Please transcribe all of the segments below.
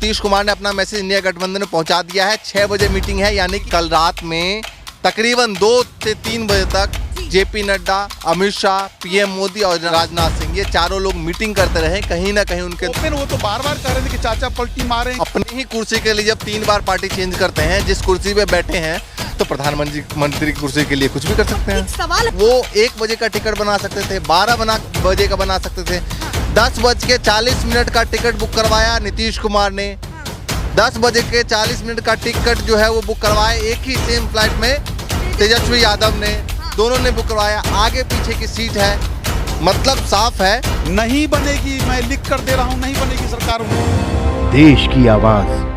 नीतीश कुमार ने अपना message India गठबंधन में पहुंचा दिया है। 6 बजे मीटिंग है, यानी कल रात में तकरीबन 2 से 3 बजे तक जेपी नड्डा, अमित शाह, पीएम मोदी और राजनाथ सिंह, ये चारों लोग मीटिंग करते रहे। कहीं ना कहीं उनके वो तो बार बार कह रहे थे कि चाचा पलटी मारे। अपनी ही कुर्सी के लिए जब 3 बार पार्टी चेंज करते हैं, जिस कुर्सी पे बैठे हैं, तो प्रधानमंत्री की कुर्सी के लिए कुछ भी कर सकते हैं। सवाल वो 1 बजे का टिकट बना सकते थे, 12 बजे का बना सकते थे। 10:40 का टिकट बुक करवाया नीतीश कुमार ने। 10:40 का टिकट जो है वो बुक करवाया एक ही सेम फ्लाइट में तेजस्वी यादव ने, दोनों ने बुक करवाया। आगे पीछे की सीट है, मतलब साफ है नहीं बनेगी। मैं लिख कर दे रहा हूँ, नहीं बनेगी सरकार। देश की आवाज।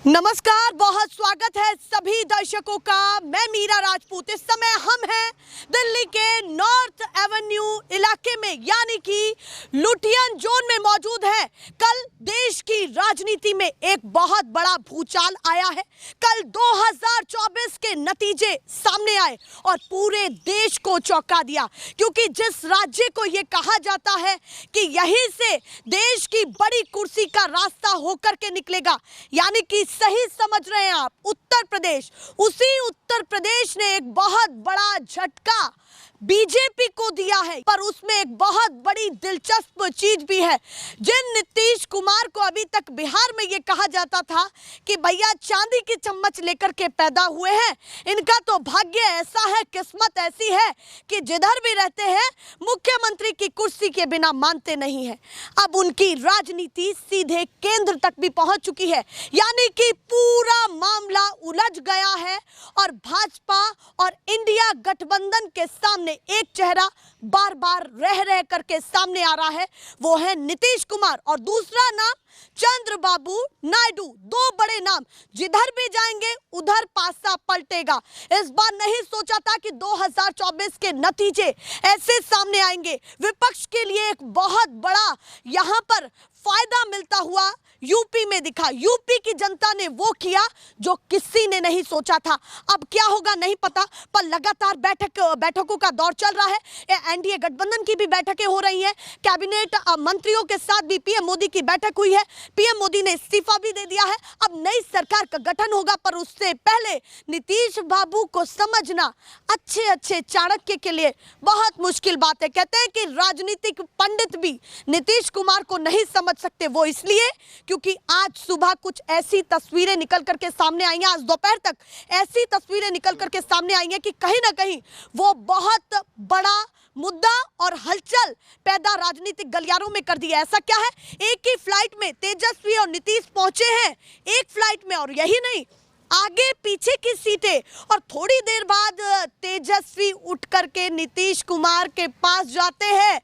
नमस्कार, बहुत स्वागत है सभी दर्शकों का। मैं मीरा राजपूत। इस समय हम हैं दिल्ली के नॉर्थ एवेन्यू इलाके में, यानी कि लुटियन जोन में मौजूद है। कल देश की राजनीति में एक बहुत बड़ा भूचाल आया है। कल 2024 के नतीजे सामने आए और पूरे देश को चौंका दिया, क्योंकि जिस राज्य को यह कहा जाता है कि यहीं से देश की बड़ी कुर्सी का रास्ता होकर के निकलेगा, यानी कि सही समझ रहे हैं आप, उत्तर प्रदेश। उसी उत्तर प्रदेश ने एक बहुत बड़ा झटका बीजेपी को दिया है, पर उसमें एक बहुत बड़ी दिलचस्प चीज भी है। जिन नीतीश कुमार को अभी तक बिहार में यह कहा जाता था कि भैया चांदी की चम्मच लेकर के पैदा हुए हैं, इनका तो भाग्य ऐसा है, किस्मत ऐसी है कि जिधर भी रहते हैं मुख्यमंत्री की कुर्सी के बिना मानते नहीं है। अब उनकी राजनीति सीधे केंद्र तक भी पहुंच चुकी है, यानी कि पूरा मामला उलझ गया है और भाजपा और इंडिया गठबंधन के सामने एक चेहरा बार बार रह करके सामने आ रहा है, वो है नीतीश कुमार, और दूसरा नाम चंद्रबाबू नायडू। 2 बड़े नाम, जिधर भी जाएंगे उधर पासा पलटेगा। इस बार नहीं सोचा था कि 2024 के नतीजे ऐसे सामने आएंगे। विपक्ष के लिए एक बहुत बड़ा यहां पर फायदा मिलता हुआ यूपी में दिखा। यूपी की जनता ने वो किया जो किसी ने नहीं सोचा था। अब क्या होगा नहीं पता, पर लगातार बैठकों का दौर चल रहा है। एनडीए गठबंधन की भी बैठकें हो रही हैं। कैबिनेट मंत्रियों के साथ भी पीएम मोदी की बैठक हुई है। पीएम मोदी ने इस्तीफा भी दे दिया है। अब नई सरकार का गठन होगा, पर उससे पहले नीतीश बाबू को समझना अच्छे चाणक्य के लिए बहुत मुश्किल बात है। कहते हैं कि राजनीतिक पंडित भी नीतीश कुमार को नहीं समझ सकते। वो इसलिए क्योंकि आज सुबह कुछ ऐसी तस्वीरें निकल करके सामने आई हैं, आज दोपहर तक ऐसी तस्वीरें निकल करके सामने आई हैं कि कहीं ना कहीं वो बहुत बड़ा मुद्दा और हलचल पैदा राजनीतिक गलियारों में कर दिया। ऐसा क्या है, एक ही फ्लाइट में तेजस्वी और नीतीश पहुंचे हैं, एक फ्लाइट में, और यही नहीं, आगे पीछे की सीटें। और थोड़ी देर बाद तेजस्वी उठ करके नीतीश कुमार के पास जाते हैं,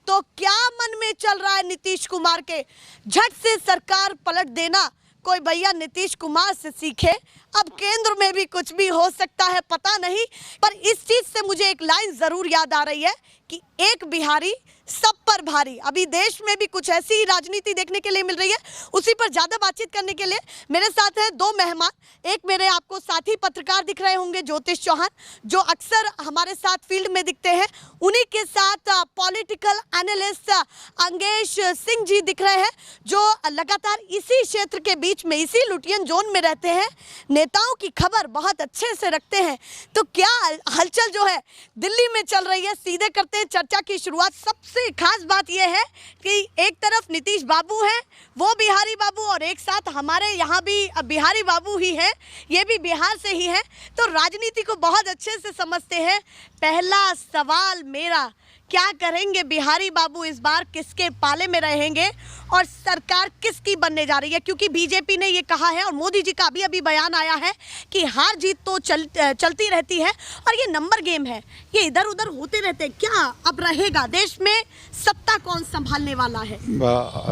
तो क्या मन में चल रहा है नीतीश कुमार के? झट से सरकार पलट देना। कोई भैया नीतीश कुमार से सीखे। अब केंद्र में भी कुछ भी हो सकता है, पता नहीं। पर इस चीज से मुझे एक लाइन जरूर याद आ रही है कि एक बिहारी सब पर भारी। अभी देश में भी कुछ ऐसी ही राजनीति देखने के लिए मिल रही है। उसी पर ज्यादा बातचीत करने के लिए मेरे साथ हैं 2 मेहमान। एक मेरे आपको साथी पत्रकार दिख रहे होंगे, ज्योतिष चौहान, जो अक्सर हमारे साथ फील्ड में दिखते हैं। उन्हीं के साथ पॉलिटिकल एनालिस्ट अंगेश सिंह जी दिख रहे हैं, जो लगातार इसी क्षेत्र के बीच में, इसी लुटियन जोन में रहते हैं, नेताओं की खबर बहुत अच्छे से रखते हैं। तो क्या हलचल जो है दिल्ली में चल रही है, सीधे करते हैं चर्चा की शुरुआत। सबसे खास बात यह है कि एक तरफ नीतीश बाबू हैं, वो बिहारी बाबू, और एक साथ हमारे यहाँ भी बिहारी बाबू ही हैं, ये भी बिहार से ही हैं, तो राजनीति को बहुत अच्छे से समझते हैं। पहला सवाल मेरा, क्या करेंगे बिहारी बाबू इस बार? किसके पाले में रहेंगे और सरकार किसकी बनने जा रही है? क्योंकि बीजेपी ने ये कहा है और मोदी जी का अभी बयान आया है कि हार जीत तो चलती रहती है और ये नंबर गेम है, ये इधर उधर होते रहते हैं। क्या अब रहेगा देश में सत्ता कौन संभालने वाला है?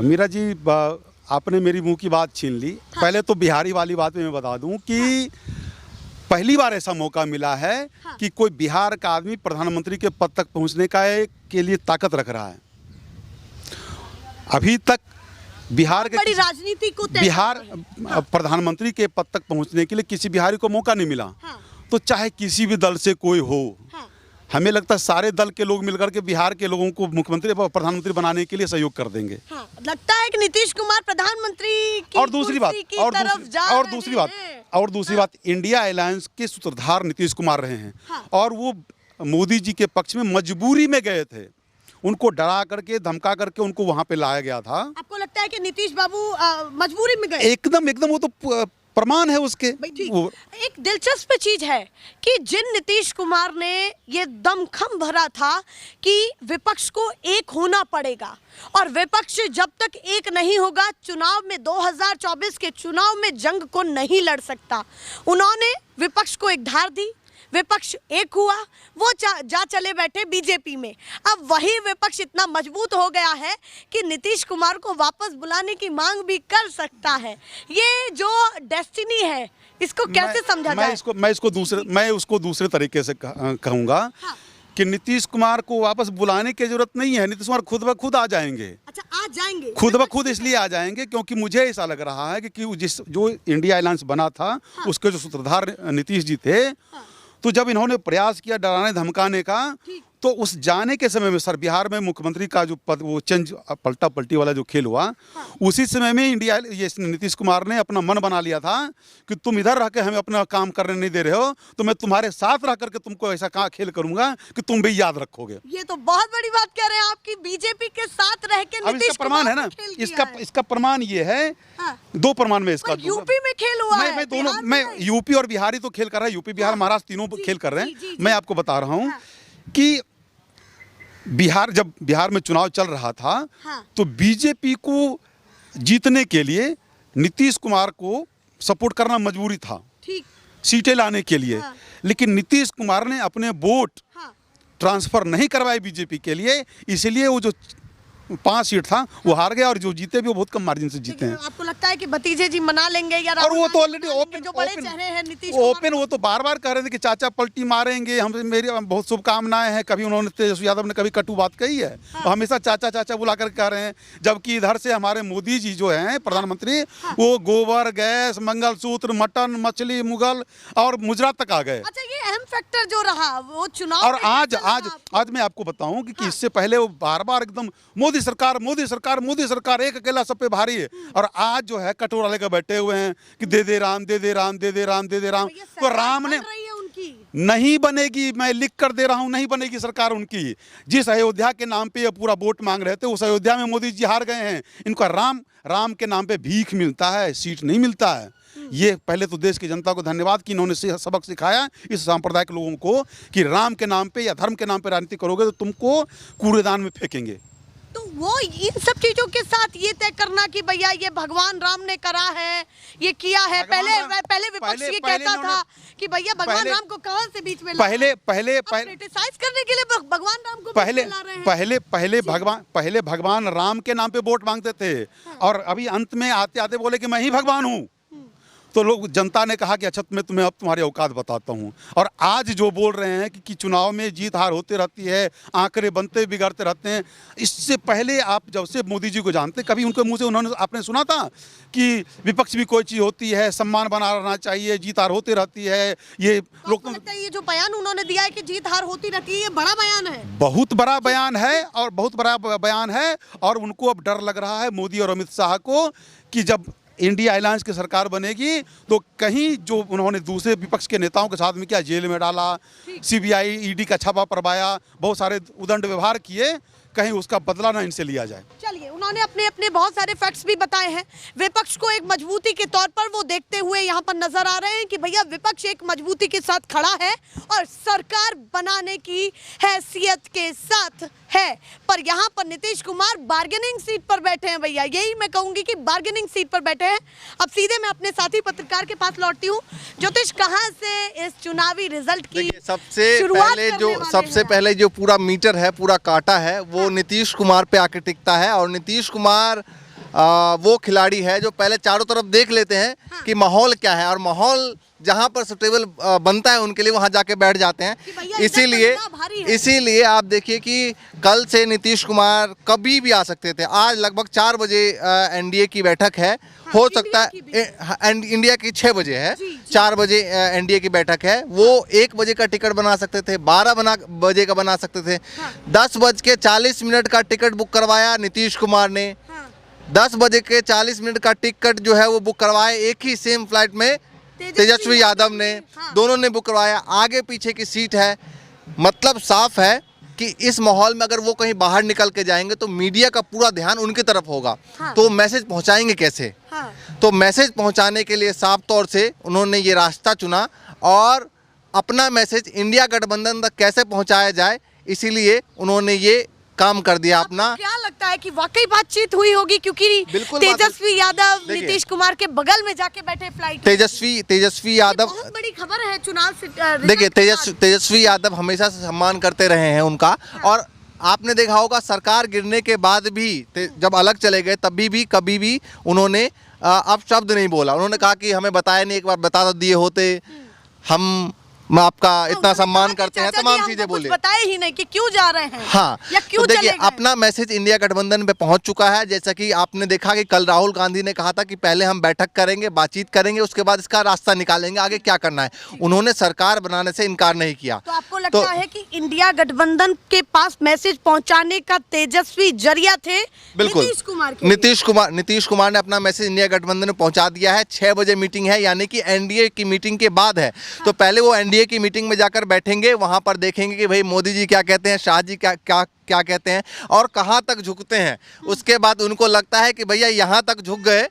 मीरा जी, आपने मेरी मुंह की बात छीन ली। हाँ। पहले तो बिहारी वाली बात में मैं बता दूं कि हाँ। पहली बार ऐसा मौका मिला है हाँ। कि कोई बिहार का आदमी प्रधानमंत्री के पद तक पहुंचने के लिए ताकत रख रहा है। अभी तक बिहार के बड़ी राजनीति को बिहार प्रधानमंत्री के पद तक पहुंचने के लिए किसी बिहारी को मौका नहीं मिला। हाँ। तो चाहे किसी भी दल से कोई हो, हाँ। हमें लगता है सारे दल के लोग मिलकर के बिहार के लोगों को मुख्यमंत्री और प्रधानमंत्री बनाने के लिए सहयोग कर देंगे। हाँ, लगता है कि नीतीश कुमार प्रधानमंत्री की और दूसरी बात कुर्सी की तरफ जा और दूसरी बात इंडिया अलायंस के सूत्रधार नीतीश कुमार रहे हैं। हाँ। और वो मोदी जी के पक्ष में मजबूरी में गए थे, उनको डरा करके धमका करके उनको वहां पे लाया गया था। आपको लगता है कि नीतीश बाबू मजबूरी में गए? एकदम एकदम, वो तो प्रमाण है उसके। भाई ठीक। वो एक दिलचस्प चीज है कि जिन नीतीश कुमार ने ये दमखम भरा था कि विपक्ष को एक होना पड़ेगा और विपक्ष जब तक एक नहीं होगा चुनाव में 2024 के चुनाव में जंग को नहीं लड़ सकता, उन्होंने विपक्ष को एक धार दी, विपक्ष एक हुआ, वो जा चले बैठे बीजेपी में। अब वही विपक्ष इतना मजबूत हो गया है कि नीतीश कुमार को वापस बुलाने की मांग भी कर सकता है। ये जो डेस्टिनी है इसको कैसे समझा जाए? मैं उसको दूसरे तरीके से कहूँगा। हाँ। कि नीतीश कुमार को वापस बुलाने की जरूरत नहीं है, नीतीश कुमार खुद ब खुद आ जाएंगे। अच्छा, आ जाएंगे खुद ब खुद इसलिए आ जाएंगे क्योंकि मुझे ऐसा लग रहा है कि जो इंडिया अलायंस बना था, हाँ। उसके जो सूत्रधार नीतीश जी थे, हाँ। तो जब इन्होंने प्रयास किया डराने धमकाने का, तो उस जाने के समय में सर बिहार में मुख्यमंत्री का जो पद, वो चेंज पलटा पलटी वाला जो खेल हुआ, हाँ। उसी समय में ये नीतीश कुमार ने अपना मन बना लिया था कि तुम इधर रह के हमें अपना काम करने नहीं दे रहे हो, तो मैं तुम्हारे साथ रह करके तुमको ऐसा खेल करूंगा कि तुम भी याद रखोगे। ये तो बहुत बड़ी बात कह रहे हैं आप कि बीजेपी के साथ रह के अब इसका प्रमाण है ना, इसका प्रमाण ये है। हाँ। दो प्रमाण में इसका यूपी में खेल हुआ है, मैं दोनों, बिहार मैं में यूपी और बिहार ही तो खेल कर रहा है, यूपी बिहार महाराष्ट्र तीनों खेल कर रहे हैं। मैं आपको बता रहा हूँ कि जब बिहार में चुनाव चल रहा था, हाँ। तो बीजेपी को जीतने के लिए नीतीश कुमार को सपोर्ट करना मजबूरी था, ठीक, सीटें लाने के लिए। हाँ। लेकिन नीतीश कुमार ने अपने वोट हाँ। ट्रांसफर नहीं करवाए बीजेपी के लिए, इसलिए वो जो 5 सीट था वो हार गया, और जो जीते भी वो बहुत कम मार्जिन से जीते हैं। आपको लगता है कि भतीजे जी मना लेंगे या और वो तो ऑलरेडी जो बड़े चेहरे हैं नीतीश कुमार, वो तो बार बार कह रहे थे कि चाचा पलटी मारेंगे, हम मेरी बहुत शुभकामनाएं हैं। कभी उन्होंने तेजस्वी यादव ने कभी कटु बात कही है? हाँ। हमेशा चाचा चाचा बुला कर कह रहे हैं, जबकि इधर से हमारे मोदी जी जो हैं प्रधानमंत्री, वो गोबर, गैस, मंगलसूत्र, मटन, मछली, मुगल और मुजरात तक आ गए। अच्छा, ये अहम फैक्टर जो रहा वो चुनाव और में आज कैसा आज लगा आज मैं आपको बताऊं कि इससे पहले वो बार बार एकदम मोदी सरकार मोदी सरकार मोदी सरकार, एक अकेला सब पे भारी है। और आज जो है कटोरा लेकर बैठे हुए हैं कि दे दे राम, दे दे राम, दे दे राम, दे दे राम। ये तो राम ने बन रही है उनकी, नहीं बनेगी, मैं लिख कर दे रहा हूं, नहीं बनेगी सरकार उनकी। जिस अयोध्या के नाम पे ये पूरा वोट मांग रहे थे, उस अयोध्या में मोदी जी हार गए हैं। इनका राम के नाम पे भीख मिलता है, सीट नहीं मिलता है। ये पहले तो देश की जनता को धन्यवाद कि इन्होंने सबक सिखाया इस सांप्रदायिक लोगों को कि राम के नाम पे या धर्म के नाम पे राजनीति करोगे तो तुमको कूड़ेदान में फेंकेंगे। तो वो इन सब चीजों के साथ ये तय करना कि भैया ये भगवान राम ने करा है, ये किया है। पहले विपक्ष ये कहता था कि भैया भगवान राम को कहां से बीच में पहले क्रिटिसाइज करने के लिए भगवान राम को ला रहे हैं। पहले भगवान राम के नाम पे वोट मांगते थे, और अभी अंत में आते आते बोले कि मैं ही भगवान हूँ। तो लोग, जनता ने कहा कि अच्छा मैं तुम्हें अब तुम्हारी औकात बताता हूँ। और आज जो बोल रहे हैं कि चुनाव में जीत हार होती रहती है, आंकड़े बनते बिगड़ते रहते हैं, इससे पहले आप जब से मोदी जी को जानते, कभी उनके मुंह से आपने सुना था कि विपक्ष भी कोई चीज़ होती है, सम्मान बना रहना चाहिए, जीत हार होती रहती है? ये लोग ये जो बयान उन्होंने दिया है कि जीत हार होती रहती है, ये बड़ा बयान है, बहुत बड़ा बयान है, और बहुत बड़ा बयान है। और उनको अब डर लग रहा है मोदी और अमित शाह को कि जब इंडिया अलायंस की सरकार बनेगी तो कहीं जो उन्होंने दूसरे विपक्ष के नेताओं के साथ में किया, जेल में डाला, सीबीआई ईडी का छापा पड़वाया, बहुत सारे उदंड व्यवहार किए, कहीं उसका बदला ना इनसे लिया जाए। चलिए, उन्होंने अपने बहुत सारे फैक्ट्स भी बताए हैं। विपक्ष को एक मजबूती के तौर पर वो देखते हुए यहाँ पर नजर आ रहे हैं कि भैया विपक्ष एक मजबूती के साथ खड़ा है और सरकार बनाने की हैसियत के साथ है। पर यहाँ पर नीतीश कुमार बार्गेनिंग सीट पर बैठे हैं भैया, यही मैं कहूंगी कि बार्गेनिंग सीट पर बैठे हैं। अब सीधे मैं अपने साथी पत्रकार के पास लौटती हूँ। ज्योतिष, कहाँ से इस चुनावी रिजल्ट की सबसे पहले जो पूरा मीटर है, पूरा काटा है, वो नीतीश कुमार पे आके टिकता है। और नीतीश कुमार वो खिलाड़ी है जो पहले चारों तरफ देख लेते हैं कि माहौल क्या है, और माहौल जहां पर सुटेबल बनता है उनके लिए वहां जाके बैठ जाते हैं। इसीलिए आप देखिए कि कल से नीतीश कुमार कभी भी आ सकते थे। आज लगभग 4 बजे एनडीए की बैठक है, हो सकता है इंडिया की 6 बजे है, 4 बजे एनडीए की बैठक है, वो 1 बजे का टिकट बना सकते थे, 12 बजे का बना सकते थे। 10:40 का टिकट बुक करवाया नीतीश कुमार ने। 10:40 का टिकट जो है वो बुक करवाया एक ही सेम फ्लाइट में तेजस्वी यादव ने। दोनों ने बुक करवाया, आगे पीछे की सीट है। मतलब साफ है कि इस माहौल में अगर वो कहीं बाहर निकल के जाएंगे तो मीडिया का पूरा ध्यान उनकी तरफ होगा। तो मैसेज पहुंचाएंगे कैसे? तो मैसेज पहुंचाने के लिए साफ तौर से उन्होंने ये रास्ता चुना और अपना मैसेज इंडिया गठबंधन तक कैसे पहुंचाया जाए, इसीलिए उन्होंने ये काम कर दिया अपना। क्या लगता है कि वाकई बातचीत हुई होगी? क्योंकि तेजस्वी यादव नीतीश कुमार के बगल में जाके बैठे फ्लाइट। तेजस्वी यादव बहुत बड़ी खबर है चुनाव से। देखिए तेजस्वी यादव हमेशा से सम्मान करते रहे हैं उनका। और आपने देखा होगा सरकार गिरने के बाद भी जब अलग चले गए तभी भी कभी भी उन्होंने अब शब्द नहीं बोला। उन्होंने कहा कि हमें बताया नहीं, एक बार बता दिए होते, हम आपका इतना सम्मान करते हैं, तमाम चीजें बोले, बताए ही नहीं कि क्यों जा रहे हैं। हाँ, या क्यों तो देखिए अपना मैसेज इंडिया गठबंधन पे पहुंच चुका है। जैसा कि आपने देखा कि कल राहुल गांधी ने कहा था कि पहले हम बैठक करेंगे, बातचीत करेंगे, उसके बाद इसका रास्ता निकालेंगे, आगे क्या करना है। उन्होंने सरकार बनाने से इनकार नहीं किया। तो आपको लगता है कि इंडिया गठबंधन के पास मैसेज पहुंचाने का तेजस्वी जरिया थे बिल्कुल नीतीश कुमार ने अपना मैसेज इंडिया गठबंधन में पहुंचा दिया है। 6 बजे मीटिंग है, यानी कि एनडीए की मीटिंग के बाद है। तो पहले वो एनडीए की मीटिंग में जाकर बैठेंगे, वहां पर देखेंगे कि भाई मोदी जी क्या कहते हैं, शाह जी क्या कहते हैं और कहां तक झुकते हैं। उसके बाद उनको लगता है कि भैया यहां तक झुक गए,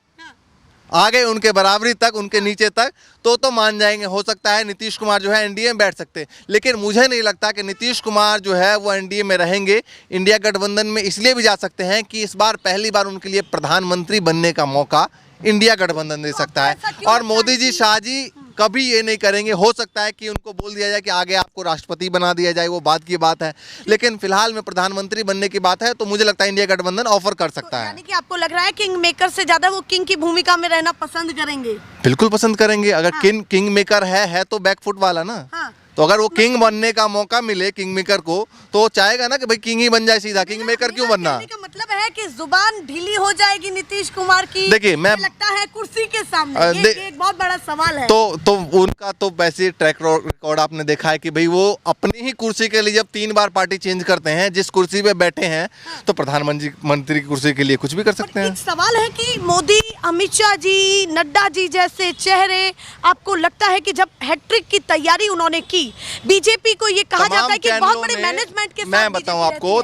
आ गए उनके बराबरी तक, उनके नीचे तक, तो मान जाएंगे। हो सकता है नीतीश कुमार जो है एनडीए में बैठ सकते हैं, लेकिन मुझे नहीं लगता कि नीतीश कुमार जो है वो एनडीए में रहेंगे। इंडिया गठबंधन में इसलिए भी जा सकते हैं कि इस बार पहली बार उनके लिए प्रधानमंत्री बनने का मौका इंडिया गठबंधन दे सकता है। और मोदी जी शाह जी कभी ये नहीं करेंगे। हो सकता है कि उनको बोल दिया जाए कि आगे आपको राष्ट्रपति बना दिया जाए, वो बात की बात है, लेकिन फिलहाल में प्रधानमंत्री बनने की बात है। तो मुझे लगता है इंडिया गठबंधन ऑफर कर सकता है। यानी कि आपको लग रहा है किंग मेकर से ज्यादा वो किंग की भूमिका में रहना पसंद करेंगे? बिल्कुल पसंद करेंगे। अगर किंग मेकर है तो बैकफुट वाला ना। तो अगर वो किंग बनने का मौका मिले किंग मेकर को, तो चाहेगा ना कि भाई किंग ही बन जाए सीधा, किंग मेकर क्यों बनना। मतलब है कि जुबान ढीली हो जाएगी नीतीश कुमार की। देखिए मैं लगता है कुर्सी के सामने ये एक बहुत बड़ा सवाल है। तो उनका तो वैसे ट्रैक रिकॉर्ड आपने देखा है कि भाई वो अपनी ही कुर्सी के लिए जब 3 बार पार्टी चेंज करते हैं, जिस कुर्सी पे बैठे हैं, तो प्रधानमंत्री की कुर्सी के लिए कुछ भी कर सकते हैं। एक सवाल है कि मोदी, अमित शाह जी, नड्डा जी जैसे चेहरे, आपको लगता है कि जब हैट्रिक की तैयारी उन्होंने की, बीजेपी को ये कहा जाता है कि बहुत बड़े मैनेजमेंट के साथ, मैं बताऊं आपको,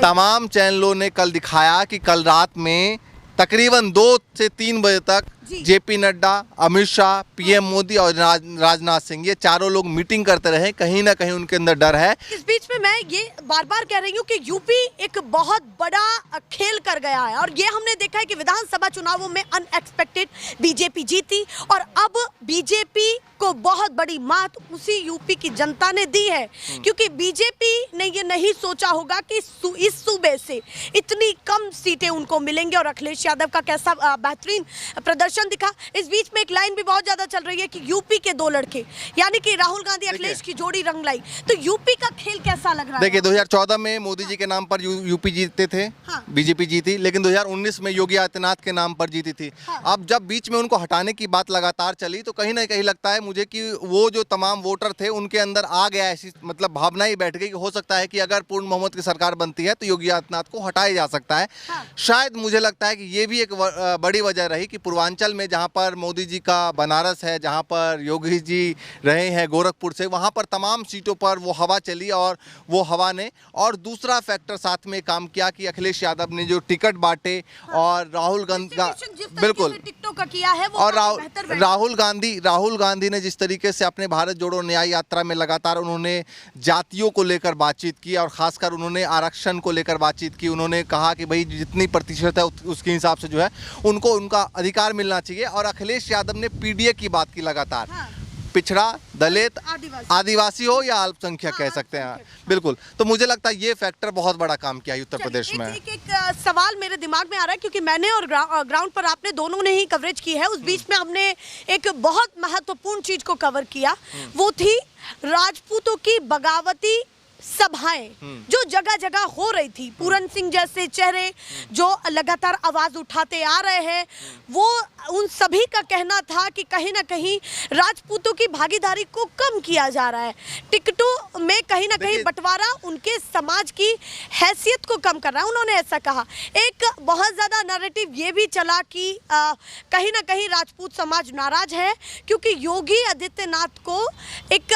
तमाम चैनलों ने कल दिखाया कि कल रात में तकरीबन 2 से 3 बजे तक जेपी नड्डा, अमित शाह, पीएम मोदी और राजनाथ सिंह, ये चारों लोग मीटिंग करते रहे। कहीं ना कहीं उनके अंदर डर है। इस बीच में मैं ये बार बार कह रही हूँ कि यूपी एक बहुत बड़ा खेल कर गया है और ये हमने देखा है कि विधानसभा चुनावों में अनएक्सपेक्टेड बीजेपी जीती और अब बीजेपी को बहुत बड़ी मात उसी यूपी की जनता ने दी है, क्योंकि बीजेपी ने ये नहीं सोचा होगा कि इस सूबे से इतनी कम सीटें उनको मिलेंगी और अखिलेश यादव का कैसा बेहतरीन प्रदर्शन दिखा। इस बीच में एक लाइन भी बहुत ज्यादा चल रही है कि यूपी के 2 लड़के, यानी कि राहुल गांधी अखिलेश की जोड़ी रंग लाई। तो यूपी का खेल कैसा लग रहा है? देखिए 2014 में मोदी जी के नाम पर यूपी जीतते थे, बीजेपी जीती, लेकिन 2019 में योगी आदित्यनाथ के नाम पर जीती थी। अब जब बीच में उनको हटाने की बात लगातार चली तो कहीं ना कहीं लगता है मुझे कि वो जो तमाम वोटर थे उनके अंदर आ गया ऐसी मतलब भावना ही बैठ गई कि हो सकता है कि अगर पूर्ण बहुमत की सरकार बनती है तो योगी आदित्यनाथ को हटाया जा सकता है। शायद मुझे लगता है कि ये भी एक बड़ी वजह रही कि पूर्वांचल में जहां पर मोदी जी का बनारस है, जहां पर योगी जी रहे हैं गोरखपुर से, वहां पर तमाम सीटों पर वो हवा चली और वो हवा ने। और दूसरा फैक्टर साथ में काम किया कि अखिलेश यादव ने जो टिकट बांटे और राहुल गांधी का बिल्कुल किया है वो और राहुल गांधी ने जिस तरीके से अपने भारत जोड़ो न्याय यात्रा में लगातार उन्होंने जातियों को लेकर बातचीत की और खासकर उन्होंने आरक्षण को लेकर बातचीत की। उन्होंने कहा कि भाई जितनी प्रतिशत है उसके हिसाब से जो है उनको उनका अधिकार मिलना चाहिए। और अखिलेश यादव ने पीडीए की बात की लगातार, पिछड़ा, दलित, आदिवासी हो या अल्पसंख्यक कह सकते हैं, बिल्कुल। तो मुझे लगता है ये फैक्टर बहुत बड़ा काम किया है उत्तर प्रदेश में। एक सवाल मेरे दिमाग में आ रहा है, क्योंकि मैंने और ग्राउंड पर आपने दोनों ने ही कवरेज की है। उस बीच में हमने एक बहुत महत्वपूर्ण चीज को कवर किया, वो थी राजपूतों की बगावती सभाएं जो जगह जगह हो रही थी, पूरन सिंह जैसे चेहरे जो लगातार आवाज उठाते आ रहे हैं, वो उन सभी का कहना था कि कहीं ना कहीं राजपूतों की भागीदारी को कम किया जा रहा है, टिकटों में कहीं ना कहीं बंटवारा उनके समाज की हैसियत को कम कर रहा है, उन्होंने ऐसा कहा। एक बहुत ज़्यादा नैरेटिव ये भी चला कि कहीं ना कहीं राजपूत समाज नाराज है क्योंकि योगी आदित्यनाथ को एक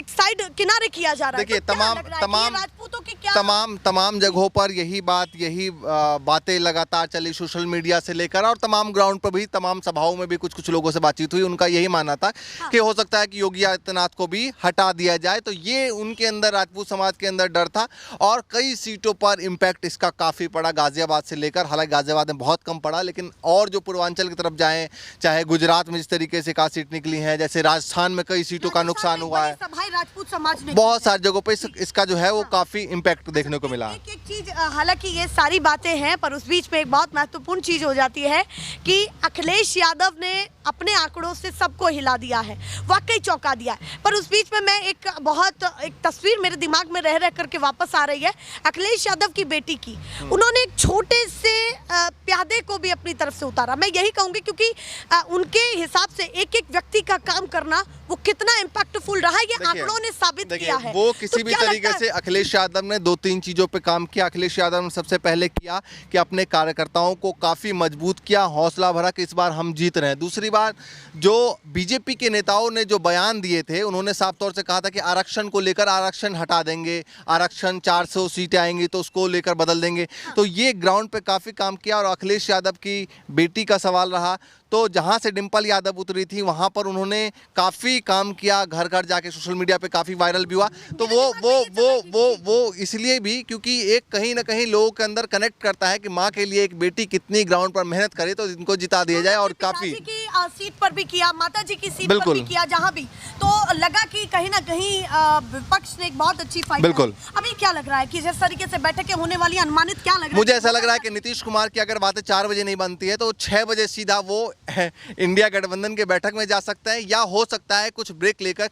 साइड किनारे किया जा रहा है। देखिए, तो क्या लग रहा है कि ये राजपूतों की क्या तमाम जगहों पर यही बातें लगातार चली, सोशल मीडिया से लेकर और तमाम ग्राउंड पर भी, तमाम सभाओं में भी कुछ लोगों से बातचीत हुई। उनका यही मानना था कि हो सकता है कि योगी आदित्यनाथ को भी हटा दिया जाए। तो ये उनके अंदर, राजपूत समाज के अंदर डर था और कई सीटों पर इम्पैक्ट इसका काफ़ी पड़ा, गाजियाबाद से लेकर। हालांकि गाजियाबाद में बहुत कम पड़ा, लेकिन और जो पूर्वांचल की तरफ जाएं, चाहे गुजरात में जिस तरीके से 1 सीट निकली है, जैसे राजस्थान में कई सीटों का नुकसान हुआ है, राजपूत समाज ने बहुत सारी जगहों पे इसका जो है वो काफी इम्पैक्ट देखने को मिला। एक चीज, हालांकि ये सारी बातें हैं, पर उस बीच में एक बहुत महत्वपूर्ण चीज हो जाती है कि अखिलेश यादव ने अपने आंकड़ों से सबको हिला दिया है, वाकई चौंका दिया है। पर उस बीच में मैं एक तस्वीर मेरे दिमाग में रह करके वापस आ रही है, अखिलेश यादव की बेटी की। उन्होंने एक छोटे से प्यादे को भी अपनी तरफ से उतारा। मैं यही कहूंगी क्योंकि उनके हिसाब से एक एक व्यक्ति का काम करना वो कितना इम्पैक्टफुल रहा, ये आंकड़ों ने साबित किया है। वो किसी भी तरीके से अखिलेश यादव ने 2-3 चीजों पे काम किया। अखिलेश यादव ने सबसे पहले किया कि अपने कार्यकर्ताओं को काफी मजबूत किया, हौसला भरा कि इस बार हम जीत रहे हैं। दूसरी बात, जो बीजेपी के नेताओं ने जो बयान दिए थे, उन्होंने साफ तौर से कहा था कि आरक्षण को लेकर आरक्षण हटा देंगे, आरक्षण 400 सीटें आएंगी तो उसको लेकर बदल देंगे। तो ये ग्राउंड पे काफी काम किया। और अखिलेश यादव की बेटी का सवाल रहा, तो जहां से डिंपल यादव उतरी थी वहां पर उन्होंने काफ़ी काम किया, घर घर जाके सोशल मीडिया पे काफ़ी वायरल भी हुआ। तो वो इसलिए भी क्योंकि एक कहीं ना कहीं लोगों के अंदर कनेक्ट करता है कि माँ के लिए एक बेटी कितनी ग्राउंड पर मेहनत करे तो इनको जिता दिया जाए। और काफ़ी सीट पर भी किया, माता जी की सीट पर भी किया, जहाँ भी, तो लगा कि कहीं ना कहीं विपक्ष ने एक बहुत अच्छी फाइट। बिल्कुल। अभी क्या लग रहा है कि जिस तरीके से बैठकें होने वाली अनुमानित, क्या लग रहा है? मुझे ऐसा लग रहा है कि नीतीश कुमार की अगर बातें 4 बजे नहीं बनती है तो 6 बजे सीधा वो इंडिया गठबंधन के बैठक में जा सकते हैं, या हो सकता है कुछ ब्रेक लेकर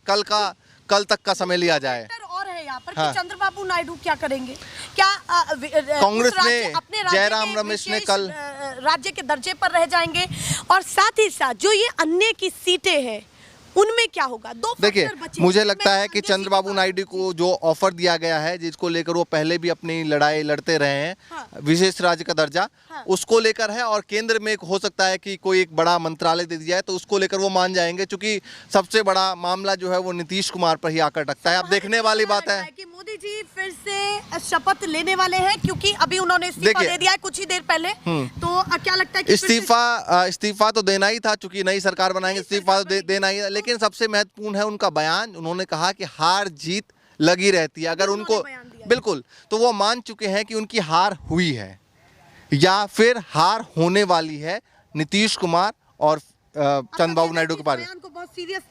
कल तक का समय लिया जाए। और है यहाँ पर कि चंद्रबाबू नायडू क्या करेंगे? क्या कांग्रेस ने, अपने जयराम रमेश ने कल राज्य के दर्जे पर रह जाएंगे? और साथ ही साथ जो ये अन्य की सीटें हैं उनमें क्या होगा? देखिए, मुझे लगता है कि चंद्रबाबू नायडू को जो ऑफर दिया गया है, जिसको लेकर वो पहले भी अपनी लड़ाई लड़ते रहे हैं, विशेष राज्य का दर्जा, उसको लेकर है। और केंद्र में हो सकता है कि कोई एक बड़ा मंत्रालय दे दिया जाए तो उसको लेकर वो मान जाएंगे, क्योंकि सबसे बड़ा मामला जो है वो नीतीश कुमार पर ही आकर अटकता है। अब देखने वाली बात है कि मोदी जी फिर से शपथ लेने वाले हैं, क्योंकि अभी उन्होंने इस्तीफा दे दिया है कुछ ही देर पहले। तो क्या लगता है कि इस्तीफा तो देना ही था, चूंकि नई सरकार बनाएंगे, इस्तीफा तो देना ही है। लेकिन सबसे महत्वपूर्ण है उनका बयान। उन्होंने कहा कि हार जीत लगी रहती है, अगर उनको, बिल्कुल, तो वो मान चुके हैं कि उनकी हार हुई है या फिर हार होने वाली है नीतीश कुमार और चंद्रबाबू नायडू के बारे में।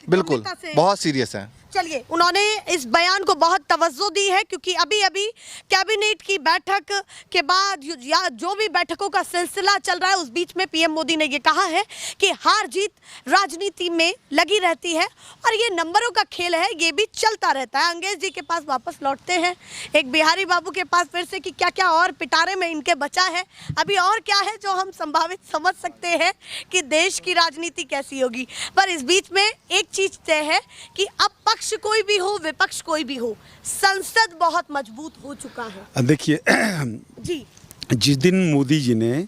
बिल्कुल, बहुत सीरियस है। चलिए, उन्होंने इस बयान को बहुत तवज्जो दी है, क्योंकि अभी अभी कैबिनेट की बैठक के बाद या जो भी बैठकों का सिलसिला चल रहा है, उस बीच में पीएम मोदी ने ये कहा है कि हार जीत राजनीति में लगी रहती है और ये नंबरों का खेल है, ये भी चलता रहता है। अंग्रेज जी के पास वापस लौटते हैं, एक बिहारी बाबू के पास फिर से, कि क्या क्या और पिटारे में इनके बचा है, अभी और क्या है जो हम संभावित समझ सकते हैं कि देश की राजनीति कैसी होगी। पर इस बीच में एक चीज तय है कि अब पक्ष कोई भी हो, विपक्ष कोई भी हो, संसद बहुत मजबूत हो चुका है। देखिए जी, जिस दिन मोदी जी ने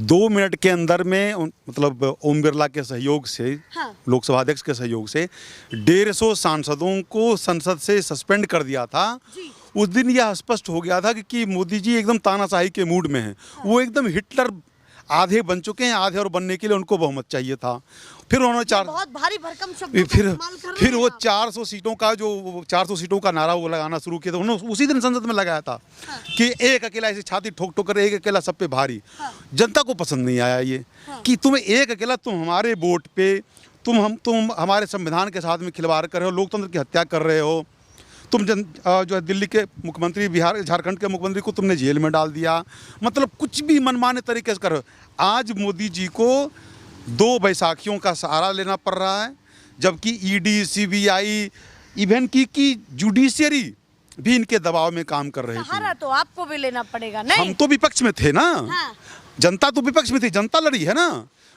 2 मिनट के अंदर में, मतलब ओम बिरला के सहयोग से, लोकसभा अध्यक्ष के सहयोग से 150 सांसदों को संसद से सस्पेंड कर दिया था, उस दिन यह स्पष्ट हो गया था कि मोदी जी एकदम तानाशाही के मूड में हैं। वो एकदम हिटलर आधे बन चुके हैं, आधे और बनने के लिए उनको बहुमत चाहिए था। फिर उन्होंने बहुत भारी भरकम शब्दों फिर वो 400 सीटों का, जो 400 सीटों का नारा वो लगाना शुरू किया था। उन्होंने उसी दिन संसद में लगाया था कि एक अकेला ऐसी छाती ठोक ठोक कर, एक अकेला सब पे भारी। जनता को पसंद नहीं आया ये कि तुम्हें एक अकेला, तुम हमारे वोट पे, तुम हमारे संविधान के साथ में खिलवाड़ कर रहे हो, लोकतंत्र की हत्या कर रहे हो। तुम जो है दिल्ली के मुख्यमंत्री, बिहार झारखंड के मुख्यमंत्री को तुमने जेल में डाल दिया, मतलब कुछ भी मनमाने तरीके से कर रहे हो। आज मोदी जी को 2 बैसाखियों का सहारा लेना पड़ रहा है, जबकि ईडी, सीबीआई, इवन की जुडिशियरी भी इनके दबाव में काम कर रही थी। सहारा तो आपको भी लेना पड़ेगा नहीं? हम तो विपक्ष में थे ना। हाँ। जनता तो विपक्ष में थी, जनता लड़ी है ना।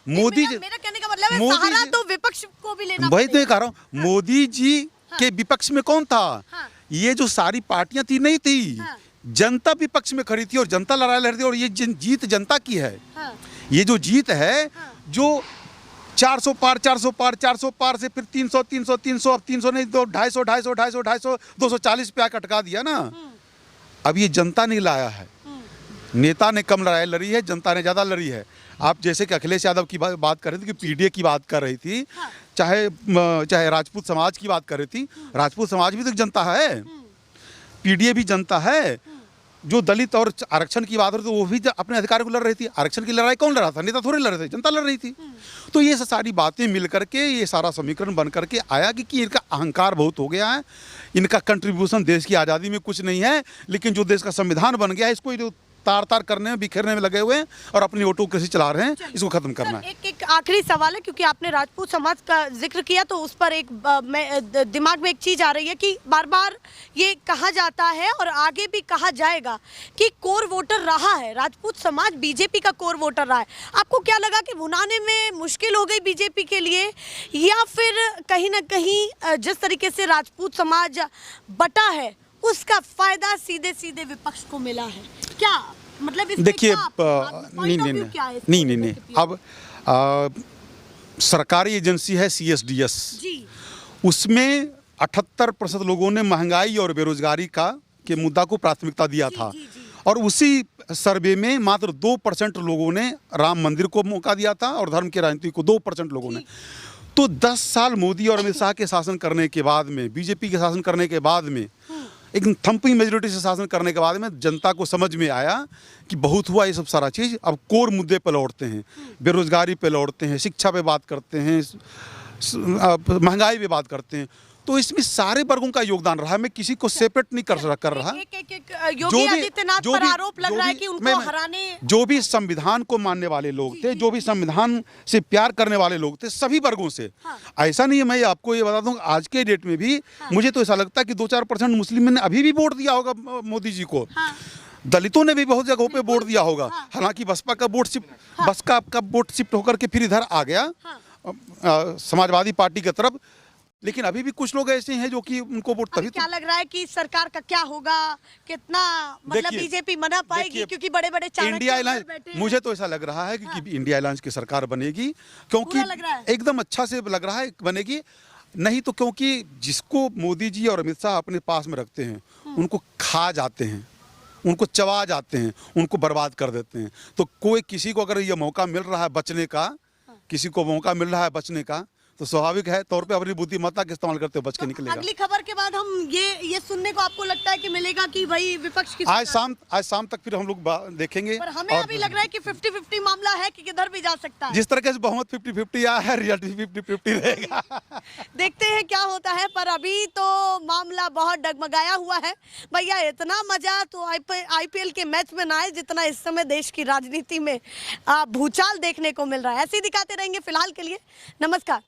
मोदी मेरा कहने का मतलब है मोदी सहारा जी- तो विपक्ष को भी लेना वही तो ये पड़ेगा। कह रहा हूँ, मोदी जी के विपक्ष में कौन था? हाँ। ये जो सारी पार्टियां थी नहीं थी, हाँ। जनता विपक्ष में खड़ी थी और जनता लड़ा रही थी। और ये जीत जनता की है। हाँ। ये जो जीत है, जो 400 पार 400 पार 400 पार से फिर 300 300 300 अब 300 नहीं तो 250 250 250 250 240 पे आकर अटका दिया ना। अब ये जनता ने लाया है। नेता ने कम लड़ाई लड़ी है, जनता ने ज़्यादा लड़ी है। आप जैसे कि अखिलेश यादव की बात कर रही थी कि पीडीए की बात कर रही थी, चाहे राजपूत समाज की बात कर रही थी। राजपूत समाज भी तो जनता है, पीडीए भी जनता है। जो दलित और आरक्षण की बात हो रही थी वो भी अपने अधिकार को लड़ रही थी। आरक्षण की लड़ाई कौन लड़ रहा था? नेता थोड़े लड़ रहे थे, जनता लड़ रही थी। तो ये सारी बातें मिल करके ये सारा समीकरण बन करके आया कि इनका अहंकार बहुत हो गया है। इनका कंट्रीब्यूशन देश की आज़ादी में कुछ नहीं है, लेकिन जो देश का संविधान बन गया है इसको जो तार तार करने में बिखेरने में लगे हुए हैं और अपनी ऑटोक्रेसी चला रहे हैं, इसको खत्म करना है। एक आखिरी सवाल है, क्योंकि आपने राजपूत समाज का जिक्र किया तो उस पर दिमाग में एक चीज आ रही है कि बार बार ये कहा जाता है और आगे भी कहा जाएगा कि कोर वोटर रहा है राजपूत समाज, बीजेपी का कोर वोटर रहा है। आपको क्या लगा कि भुनाने में मुश्किल हो गई बीजेपी के लिए, या फिर कहीं ना कहीं जिस तरीके से राजपूत समाज बटा है उसका फायदा सीधे सीधे विपक्ष को मिला है? क्या मतलब इसमें देखिए, नहीं अब सरकारी एजेंसी है CSDS जी, उसमें 78% लोगों ने महंगाई और बेरोजगारी के मुद्दा को प्राथमिकता दिया था। और उसी सर्वे में मात्र 2% लोगों ने राम मंदिर को मौका दिया था और धर्म की राजनीति को 2% लोगों ने। तो 10 साल मोदी और अमित शाह के शासन करने के बाद में, बीजेपी के शासन करने के बाद में, एक थम्पिंग मेजोरिटी से शासन करने के बाद में जनता को समझ में आया कि बहुत हुआ ये सब सारा चीज़। अब कोर मुद्दे पे लौटते हैं, बेरोजगारी पे लौटते हैं, शिक्षा पे बात करते हैं, महंगाई पे बात करते हैं। तो इसमें सारे वर्गों का योगदान रहा है। मैं किसी को सेपरेट नहीं कर रहा। योगी आदित्यनाथ पर आरोप लग रहा है कि उनको हराने, जो भी संविधान को मानने वाले लोग थे, जो भी संविधान से प्यार करने वाले लोग थे, सभी वर्गों से। ऐसा नहीं है, मैं आपको ये बता दूं, आज के डेट में भी मुझे तो ऐसा लगता है कि 2-4% मुस्लिम ने अभी भी वोट दिया होगा मोदी जी को। दलितों ने भी बहुत जगहों पे वोट दिया होगा। हालांकि बसपा का वोट शिफ्ट होकर के फिर इधर आ गया समाजवादी पार्टी की तरफ। लेकिन अभी भी कुछ लोग ऐसे हैं जो कि उनको वोट तभी। क्या लग रहा है कि सरकार का क्या होगा, कितना मतलब बीजेपी मना पाएगी, क्योंकि बड़े बड़े इंडिया अलायंस, मुझे तो ऐसा लग रहा है कि इंडिया अलायंस की सरकार बनेगी, क्योंकि एकदम अच्छा से लग रहा है बनेगी। नहीं तो क्योंकि जिसको मोदी जी और अमित शाह अपने पास में रखते हैं उनको खा जाते हैं, उनको चबा जाते हैं, उनको बर्बाद कर देते हैं। तो कोई किसी को अगर ये मौका मिल रहा है बचने का, किसी को मौका मिल रहा है बचने का, तो स्वाभाविक है तौर पे अपनी बुद्धिमत्ता का इस्तेमाल करते हुए बच के निकलेगा। अगली खबर के बाद हम ये सुनने को आपको लगता है कि मिलेगा कि भाई विपक्ष की आज शाम तक फिर हम लोग देखेंगे। पर हमें अभी लग रहा है कि 50-50 मामला है कि किधर भी जा सकता है। जिस तरह से बहुमत 50-50 आया है, रियलिटी 50-50 रहेगा। देखते हैं क्या होता है, पर अभी तो मामला बहुत डगमगाया हुआ है। भैया इतना मजा तो IPL के मैच में ना आए जितना इस समय देश की राजनीति में भूचाल देखने को मिल रहा है। ऐसे ही दिखाते रहेंगे फिलहाल के लिए। नमस्कार।